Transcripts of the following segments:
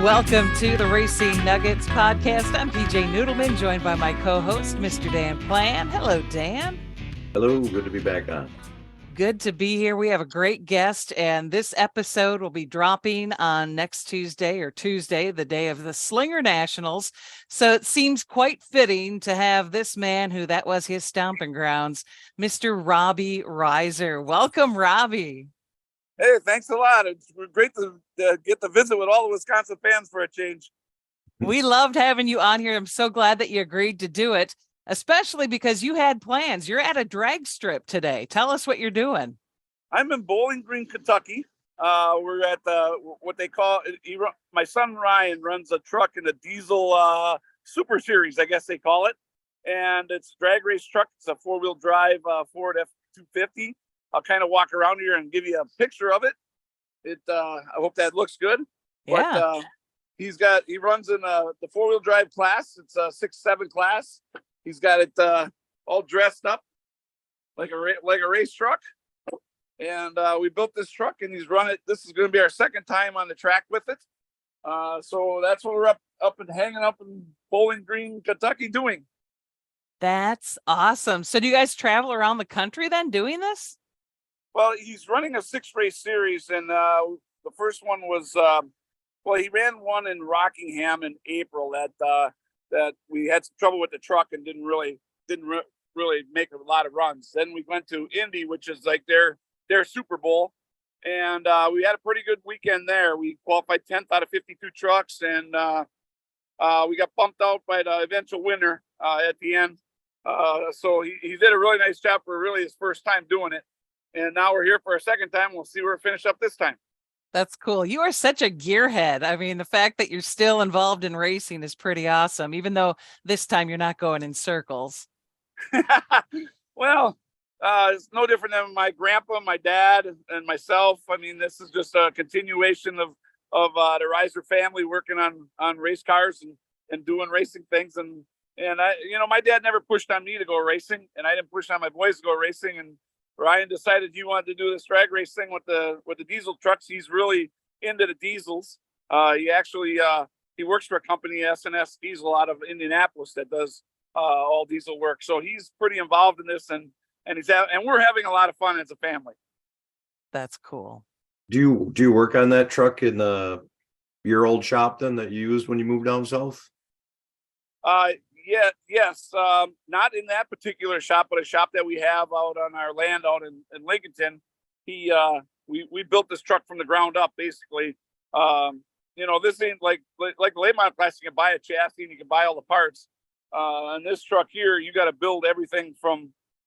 Welcome to the Racing Nuggets podcast. I'm PJ Noodleman, joined by my co-host, Mr. Dan Plan. Hello, Dan. Hello, good to be back on. Good to be here. We have a great guest, and this episode will be dropping on next Tuesday, the day of the Slinger Nationals. So it seems quite fitting to have this man who that was his stomping grounds, Mr. Robbie Reiser. Welcome, Robbie. Hey, thanks a lot. It's great to get to visit with all the Wisconsin fans for a change. We loved having you on here. I'm so glad that you agreed to do it, especially because you had plans. You're at a drag strip today. Tell us what you're doing. I'm in Bowling Green, Kentucky. We're at what they call my son Ryan runs a truck in a diesel super series, I guess they call it, and it's a drag race truck. It's a four-wheel drive Ford F-250. I'll kind of walk around here and give you a picture of it. I hope that looks good. Yeah. But he runs in the four-wheel drive class. It's a 6-7 class. He's got it all dressed up like a race truck. And we built this truck, and he's run it. This is going to be our second time on the track with it. So that's what we're up and hanging up in Bowling Green, Kentucky doing. That's awesome. So do you guys travel around the country then doing this? Well, he's running a 6-race series, and the first one was he ran one in Rockingham in April that we had some trouble with the truck and didn't really make a lot of runs. Then we went to Indy, which is like their Super Bowl, and we had a pretty good weekend there. We qualified 10th out of 52 trucks, and we got bumped out by the eventual winner at the end. So he did a really nice job for really his first time doing it. And now we're here for a second time. We'll see where we finish up this time. That's cool. You are such a gearhead. I mean, the fact that you're still involved in racing is pretty awesome, even though this time you're not going in circles. Well, it's no different than my grandpa, my dad, and myself. I mean, this is just a continuation of the Reiser family working on race cars and doing racing things. And my dad never pushed on me to go racing, and I didn't push on my boys to go racing. And Ryan decided he wanted to do this drag race thing with the diesel trucks. He's really into the diesels. He works for a company, S&S Diesel, out of Indianapolis that does all diesel work. So he's pretty involved in this, and we're having a lot of fun as a family. That's cool. Do you work on that truck in your old shop then that you used when you moved down south? Yes. Not in that particular shop, but a shop that we have out on our land out in Lincolnton. We built this truck from the ground up, basically. This ain't like late model class. You can buy a chassis and you can buy all the parts. And this truck here, you got to build everything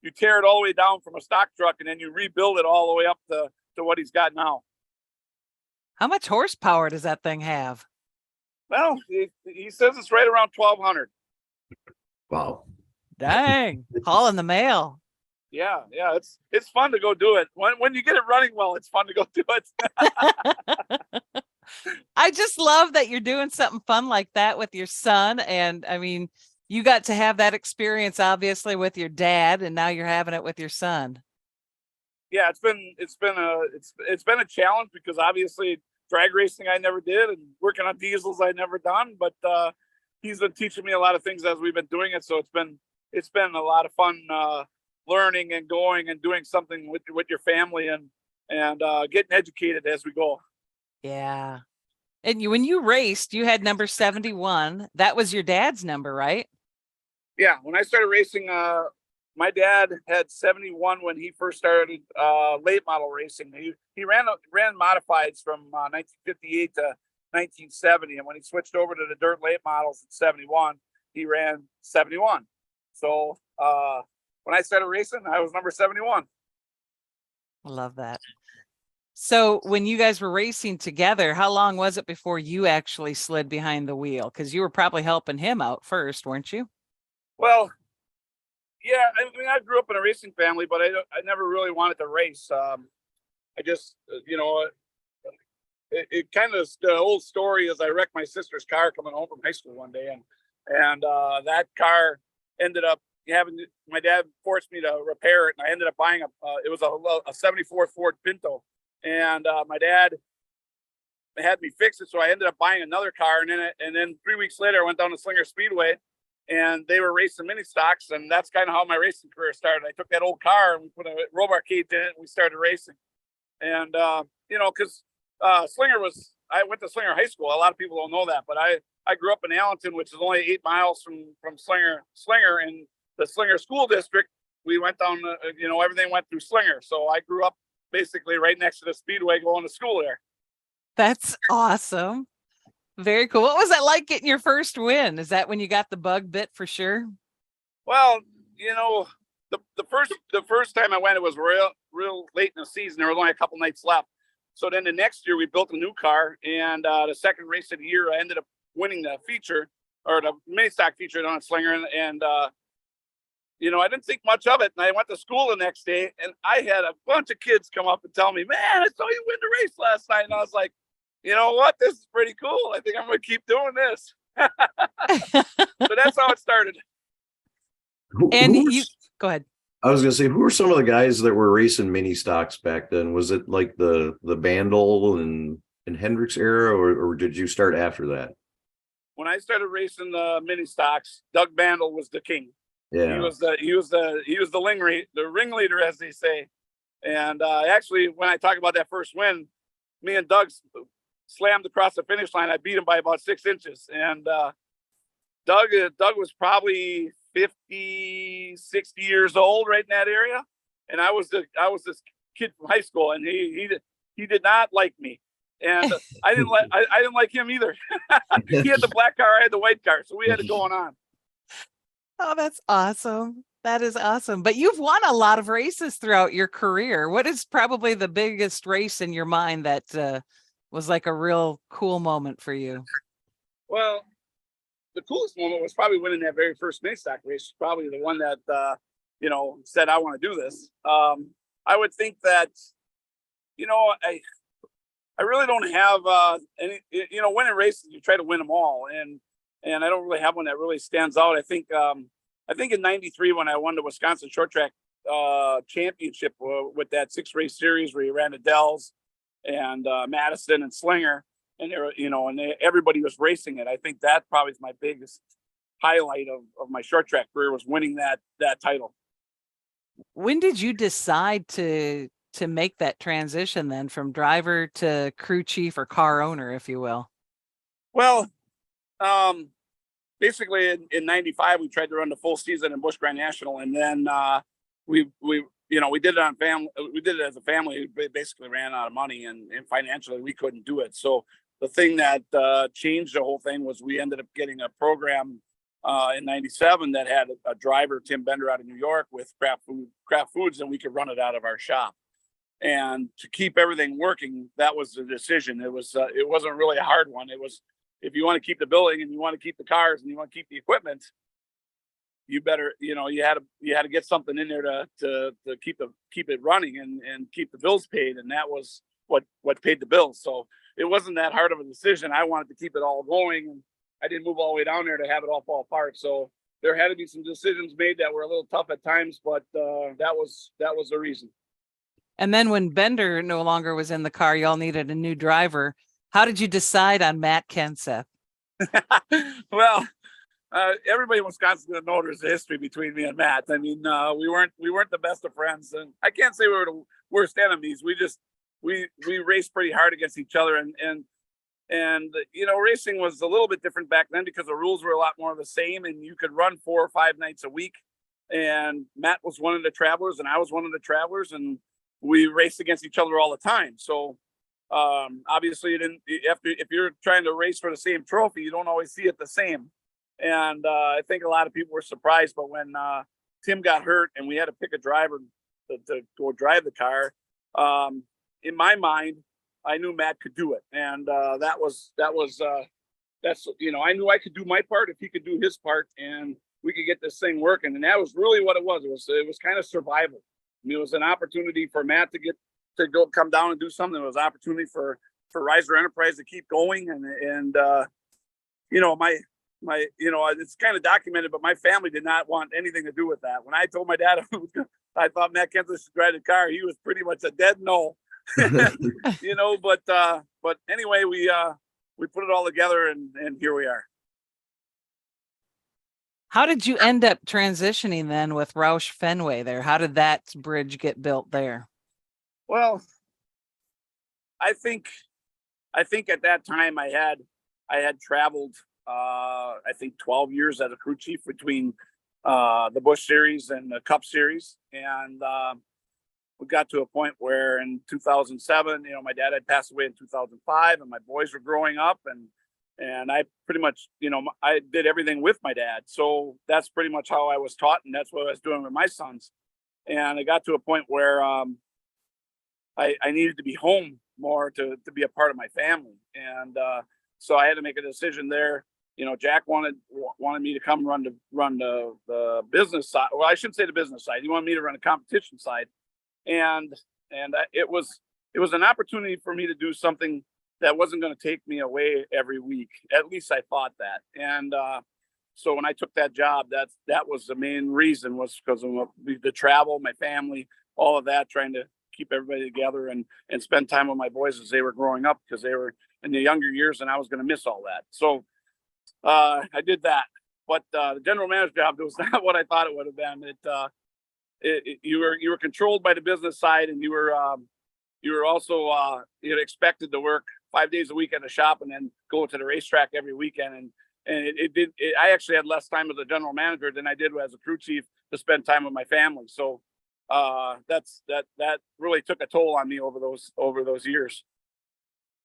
you tear it all the way down from a stock truck, and then you rebuild it all the way up to what he's got now. How much horsepower does that thing have? Well, he says it's right around 1,200. Wow. Dang. Hauling the mail. Yeah. It's fun to go do it. When you get it running well, it's fun to go do it. I just love that you're doing something fun like that with your son. And I mean, you got to have that experience obviously with your dad, and now you're having it with your son. Yeah, it's been a challenge because obviously drag racing I never did, and working on diesels I never done, but he's been teaching me a lot of things as we've been doing it. So it's been a lot of fun learning and going and doing something with your family and getting educated as we go. Yeah. And when you raced, you had number 71. That was your dad's number, right? Yeah. When I started racing, my dad had 71 when he first started late model racing. He ran modifieds from 1958 to 1970, and when he switched over to the dirt late models in 71, he ran 71. So when I started racing, I was number 71. I love that. So when you guys were racing together, how long was it before you actually slid behind the wheel? Because you were probably helping him out first, weren't you? Well, yeah, I mean, I grew up in a racing family, but I never really wanted to race. I just, it kind of, the old story is I wrecked my sister's car coming home from high school one day, and that car ended up my dad forced me to repair it, and I ended up buying it was a 74 Ford Pinto, and my dad had me fix it. So I ended up buying another car. And then 3 weeks later, I went down to Slinger Speedway and they were racing mini stocks. And that's kind of how my racing career started. I took that old car and we put a roll-bar cage in it and we started racing. And, cause, I went to Slinger High School. A lot of people don't know that, but I grew up in Allenton, which is only 8 miles from Slinger in the Slinger School District. We went down, everything went through Slinger. So I grew up basically right next to the Speedway going to school there. That's awesome. Very cool. What was that like getting your first win? Is that when you got the bug bit for sure? Well, the first time I went, it was real late in the season. There was only a couple nights left. So then the next year we built a new car, and the second race of the year, I ended up winning the feature or the mini stock feature down at Slinger. And I didn't think much of it. And I went to school the next day and I had a bunch of kids come up and tell me, man, I saw you win the race last night. And I was like, you know what? This is pretty cool. I think I'm going to keep doing this. So that's how it started. And go ahead. I was going to say, who were some of the guys that were racing mini stocks back then? Was it like the Bandel and Hendricks era, or did you start after that? When I started racing the mini stocks, Doug Bandel was the king. Yeah, he was the ringleader, as they say. And actually, when I talk about that first win, me and Doug slammed across the finish line. I beat him by about 6 inches. And Doug was probably 50, 60 years old right in that area. And I was this kid from high school, and he did not like me. And I didn't like him either. He had the black car, I had the white car. So we had it going on. Oh, that's awesome. That is awesome. But you've won a lot of races throughout your career. What is probably the biggest race in your mind that was like a real cool moment for you? Well, the coolest moment was probably winning that very first mini stock race. Probably the one that, said, I want to do this. I would think that, I really don't have any, winning races, you try to win them all. And I don't really have one that really stands out. I think in '93 when I won the Wisconsin short track championship with that 6-race series where you ran the Dells and Madison and Slinger, and everybody was racing it. I think that probably is my biggest highlight of my short track career, was winning that title. When did you decide to make that transition then from driver to crew chief or car owner, if you will? Well, basically in '95 we tried to run the full season in Busch Grand National, and then we did it as a family. We basically ran out of money, and financially we couldn't do it. So the thing that changed the whole thing was we ended up getting a program in '97 that had a driver, Tim Bender, out of New York with Kraft Foods, and we could run it out of our shop. And to keep everything working, that was the decision. It wasn't really a hard one. It was, if you want to keep the building and you want to keep the cars and you want to keep the equipment, you better, you had to get something in there to keep it running and keep the bills paid. And that was what paid the bills. So it wasn't that hard of a decision. I wanted to keep it all going, and I didn't move all the way down there to have it all fall apart. So there had to be some decisions made that were a little tough at times, but that was the reason. And then when Bender no longer was in the car, y'all needed a new driver. How did you decide on Matt Kenseth? Well, everybody in Wisconsin knows there's a history between me and Matt. I mean, we weren't the best of friends, and I can't say we were the worst enemies. We raced pretty hard against each other, and racing was a little bit different back then because the rules were a lot more the same, and you could run 4 or 5 nights a week. And Matt was one of the travelers, and I was one of the travelers, and we raced against each other all the time. So obviously if you're trying to race for the same trophy, you don't always see it the same. And I think a lot of people were surprised, but when Tim got hurt and we had to pick a driver to go drive the car, in my mind, I knew Matt could do it. And I knew I could do my part if he could do his part, and we could get this thing working. And that was really what it was. It was kind of survival. I mean, it was an opportunity for Matt to come down and do something. It was an opportunity for Reiser Enterprise to keep going. And it's kind of documented, but my family did not want anything to do with that. When I told my dad I thought Matt Kenseth should drive the car, he was pretty much a dead no. But anyway, we put it all together and here we are. How did you end up transitioning then with Roush Fenway there? How did that bridge get built there? Well, I think at that time I had traveled I think 12 years as a crew chief between the Busch Series and the Cup Series, and we got to a point where in 2007, my dad had passed away in 2005, and my boys were growing up, and I pretty much, I did everything with my dad, so that's pretty much how I was taught, and that's what I was doing with my sons. And I got to a point where I needed to be home more to be a part of my family, and so I had to make a decision there. Jack wanted me to come run the business side. Well, I shouldn't say the business side. He wanted me to run the competition side, and it was an opportunity for me to do something that wasn't going to take me away every week. At least I thought that. And so when I took that job, that was the main reason, was because of the travel, my family, all of that, trying to keep everybody together and spend time with my boys as they were growing up, because they were in the younger years and I was going to miss all that. So I did that. But the general manager job was not what I thought it would have been. You were controlled by the business side, and you were also expected to work 5 days a week at the shop and then go to the racetrack every weekend. And I actually had less time as a general manager than I did as a crew chief to spend time with my family. So that really took a toll on me over those years.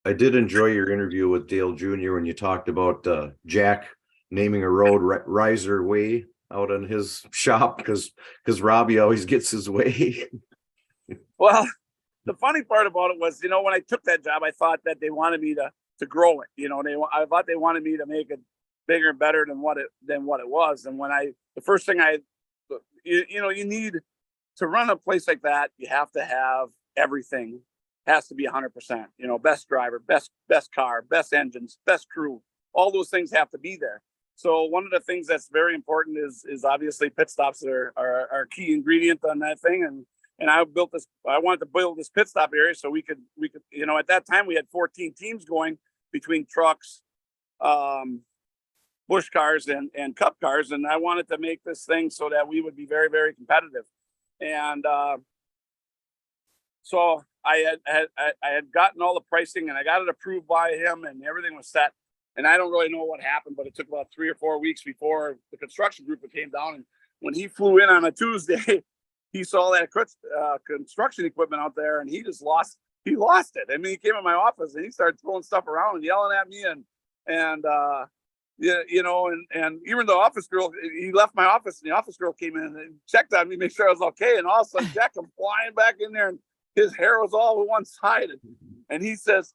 I did enjoy your interview with Dale Jr. when you talked about Jack naming a road Reiser Way out in his shop because Robbie always gets his way. Well, the funny part about it was, when I took that job, I thought that they wanted me to grow it. I thought they wanted me to make it bigger and better than what it was. And when the first thing you need to run a place like that, you have to have everything. Has to be 100%. Best driver, best car, best engines, best crew. All those things have to be there. So one of the things that's very important is obviously pit stops are key ingredient on that thing. And I wanted to build this pit stop area so we could at that time we had 14 teams going between trucks, Busch cars and Cup cars, and I wanted to make this thing so that we would be very, very competitive. And so I had gotten all the pricing, and I got it approved by him, and everything was set. And I don't really know what happened, but it took about 3 or 4 weeks before the construction group came down. And when he flew in on a Tuesday, he saw that construction equipment out there, and he lost it. I mean, he came in my office and he started throwing stuff around and yelling at me, and even the office girl, he left my office, and the office girl came in and checked on me, make sure I was okay. And all of a sudden, Jack come flying back in there, and his hair was all to one side, and he says,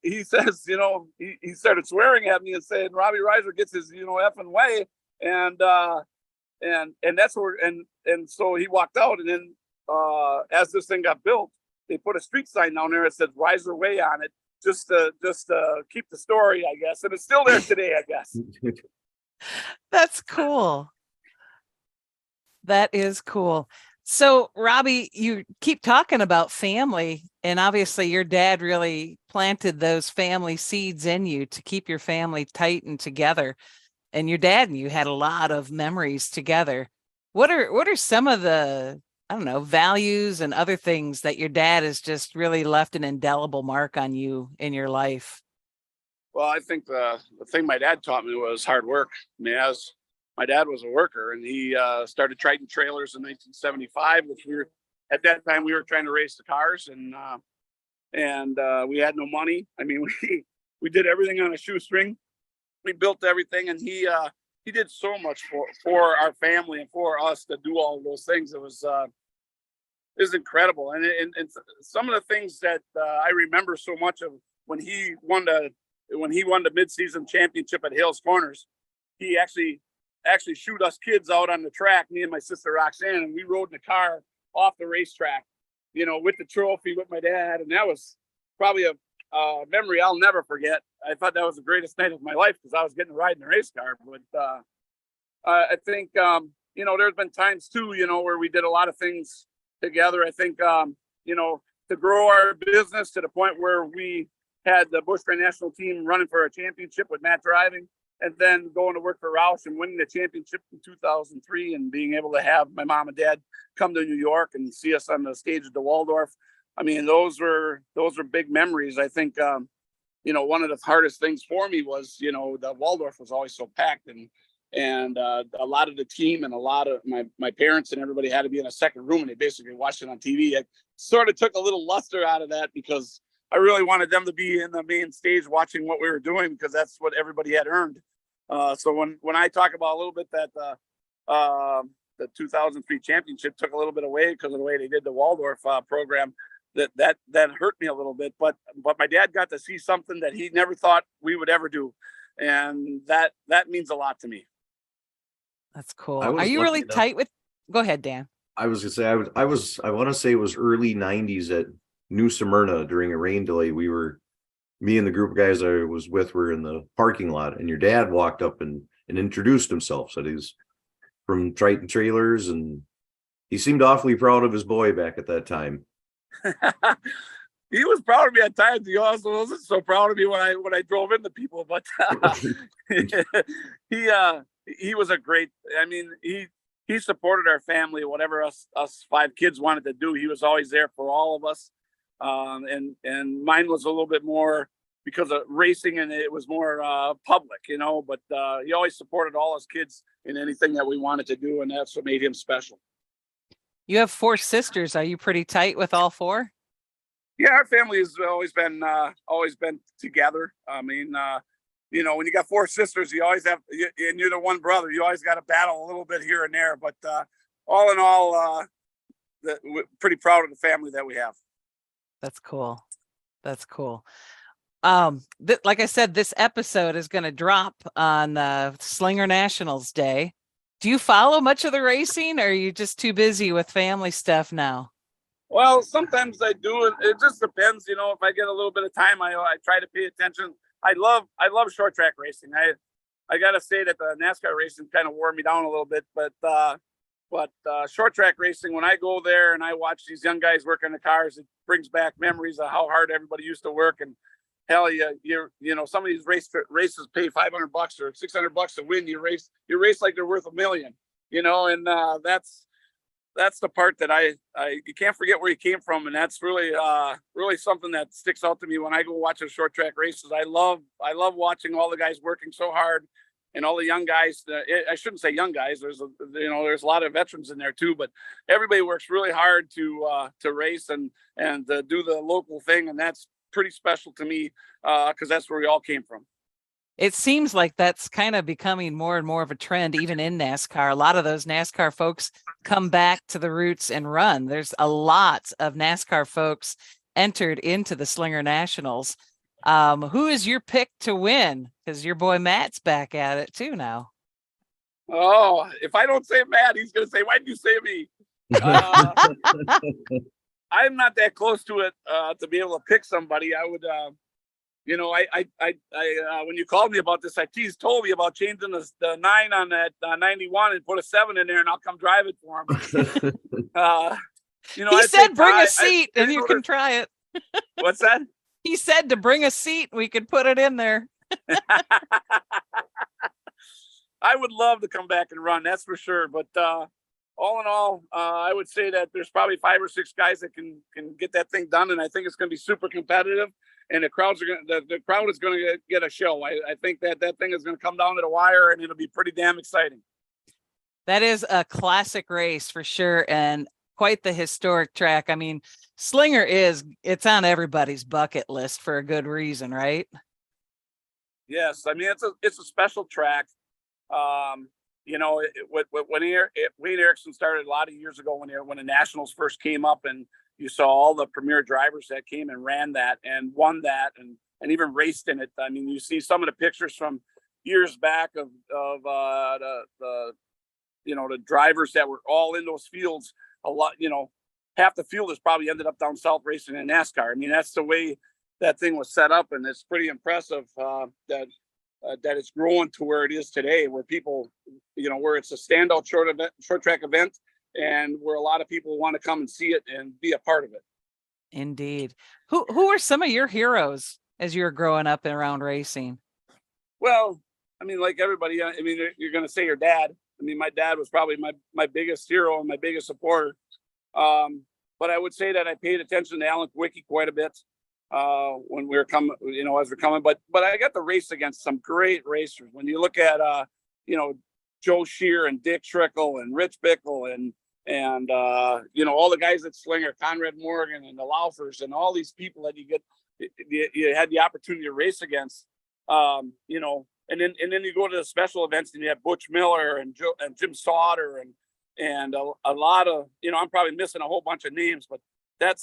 he started swearing at me and saying Robbie Reiser gets his effing way, and that's where and so he walked out, and then as this thing got built, they put a street sign down there that said Reiser Way on it, just to keep the story, I guess, and it's still there today, I guess. That's cool. That is cool. So, Robbie, you keep talking about family, and obviously your dad really planted those family seeds in you to keep your family tight and together. And your dad and you had a lot of memories together. What are some of the, values and other things that your dad has just really left an indelible mark on you in your life? Well, I think the thing my dad taught me was hard work. I mean, my dad was a worker, and he started Triton trailers in 1975, which at that time we were trying to race the cars, and we had no money. I mean, we did everything on a shoestring. We built everything, and he did so much for our family and for us to do all of those things. It was incredible, and some of the things that I remember so much of when he won the mid-season championship at Hales Corners, he actually shoot us kids out on the track, me and my sister Roxanne, and we rode in the car off the racetrack, with the trophy with my dad. And that was probably a memory I'll never forget. I thought that was the greatest night of my life because I was getting to ride in a race car. But I think, there's been times too, where we did a lot of things together. I think, to grow our business to the point where we had the Bush Grand National team running for a championship with Matt driving, and then going to work for Roush and winning the championship in 2003, and being able to have my mom and dad come to New York and see us on the stage at the Waldorf. I mean, those were big memories. I think, one of the hardest things for me was, the Waldorf was always so packed, and a lot of the team and a lot of my parents and everybody had to be in a second room, and they basically watched it on TV. I sort of took a little luster out of that because I really wanted them to be in the main stage watching what we were doing, because that's what everybody had earned. So when I talk about a little bit that the 2003 championship took a little bit away because of the way they did the Waldorf program, that hurt me a little bit. But my dad got to see something that he never thought we would ever do, and that means a lot to me. That's cool. I was Are you lucky really enough- tight with? Go ahead, Dan. I was gonna say I want to say it was early '90s at New Smyrna during a rain delay. Me and the group of guys I was with were in the parking lot, and your dad walked up and introduced himself. Said he's from Triton Trailers, and he seemed awfully proud of his boy back at that time. He was proud of me at times. He also wasn't so proud of me when I drove into people, but he was a great. I mean, he supported our family, whatever us 5 kids wanted to do. He was always there for all of us. And mine was a little bit more because of racing, and it was more public, but he always supported all his kids in anything that we wanted to do, and that's what made him special. You have 4 sisters. Are you pretty tight with all 4? Yeah, our family has always been together. I mean, when you got 4 sisters, you always have, and you're the one brother, you always got to battle a little bit here and there. But all in all, we're pretty proud of the family that we have. That's cool. That's cool. Like I said, this episode is going to drop on Slinger Nationals Day. Do you follow much of the racing, or are you just too busy with family stuff now? Well, sometimes I do. It just depends. If I get a little bit of time, I try to pay attention. I love short track racing. I got to say that the NASCAR racing kind of wore me down a little bit, but short track racing, when I go there and I watch these young guys work on the cars, it brings back memories of how hard everybody used to work. And hell, some of these races pay $500 or $600 to win. You race like they're worth $1 million, and that's the part that you can't forget where you came from. And that's really something that sticks out to me when I go watch the short track races. I love watching all the guys working so hard, and all the young guys. I shouldn't say young guys. There's a lot of veterans in there too, but everybody works really hard to race and do the local thing. And that's pretty special to me, because that's where we all came from. It seems like that's kind of becoming more and more of a trend, even in NASCAR. A lot of those NASCAR folks come back to the roots and run. There's a lot of NASCAR folks entered into the Slinger Nationals. Who is your pick to win? Because your boy Matt's back at it too now. Oh, if I don't say Matt, he's going to say, "Why did you say me?" I'm not that close to it to be able to pick somebody. I would. When you called me about this, told me about changing the 9 on that 91 and put a 7 in there, and I'll come drive it for him. He said bring a seat and you can try it. What's that? He said to bring a seat, we could put it in there. I would love to come back and run, that's for sure. But all in all, I would say that there's probably 5 or 6 guys that can get that thing done, and I think it's going to be super competitive. And the crowd is going to get a show. I think that thing is going to come down to the wire, and it'll be pretty damn exciting. That is a classic race for sure, and quite the historic track. I mean, Slinger it's on everybody's bucket list for a good reason, right? Yes, I mean it's a special track. When Wayne Erickson started a lot of years ago, when the Nationals first came up, and you saw all the premier drivers that came and ran that and won that and even raced in it. I mean, you see some of the pictures from years back of the drivers that were all in those fields. A lot, half the field has probably ended up down south racing in NASCAR. I mean, that's the way that thing was set up, and it's pretty impressive that it's growing to where it is today, where people, where it's a standout short track event, and where a lot of people want to come and see it and be a part of it. Indeed. Who are some of your heroes as you were growing up and around racing? Well, I mean, like everybody, I mean, you're going to say your dad. I mean, my dad was probably my biggest hero and my biggest supporter. But I would say that I paid attention to Alan Kwiecki quite a bit when we were coming, as we're coming. But I got to race against some great racers. When you look at, Joe Shear and Dick Trickle and Rich Bickle and all the guys at Slinger, Conrad Morgan and the Laufers and all these people that you had the opportunity to race against, and then you go to the special events and you have Butch Miller and Jim Sauter and a lot of, I'm probably missing a whole bunch of names, but that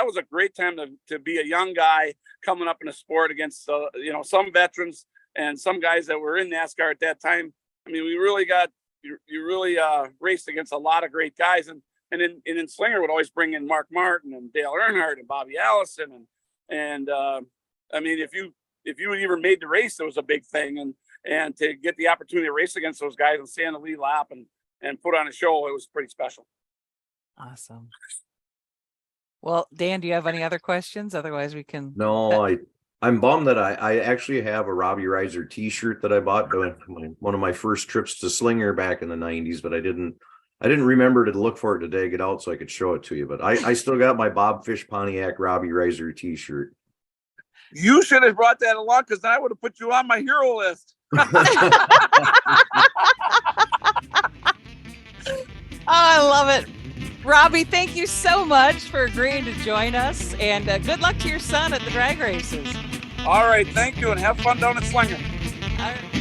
was a great time to be a young guy coming up in the sport against, some veterans and some guys that were in NASCAR at that time. I mean, you really raced against a lot of great guys, and then Slinger would always bring in Mark Martin and Dale Earnhardt and Bobby Allison, and I mean, if you even made the race, it was a big thing, and to get the opportunity to race against those guys and stand the lead lap and put on a show, it was pretty special. Awesome. Well, Dan, do you have any other questions? Otherwise, we can. No, I'm bummed that I actually have a Robbie Reiser t-shirt that I bought one of my first trips to Slinger back in the 90s, but I didn't remember to look for it to dig it out so I could show it to you. But I still got my Bob Fish Pontiac Robbie Reiser t-shirt. You should have brought that along, because then I would have put you on my hero list. Oh, I love it. Robbie, thank you so much for agreeing to join us, and good luck to your son at the drag races. All right, thank you, and have fun down at Slinger. All right.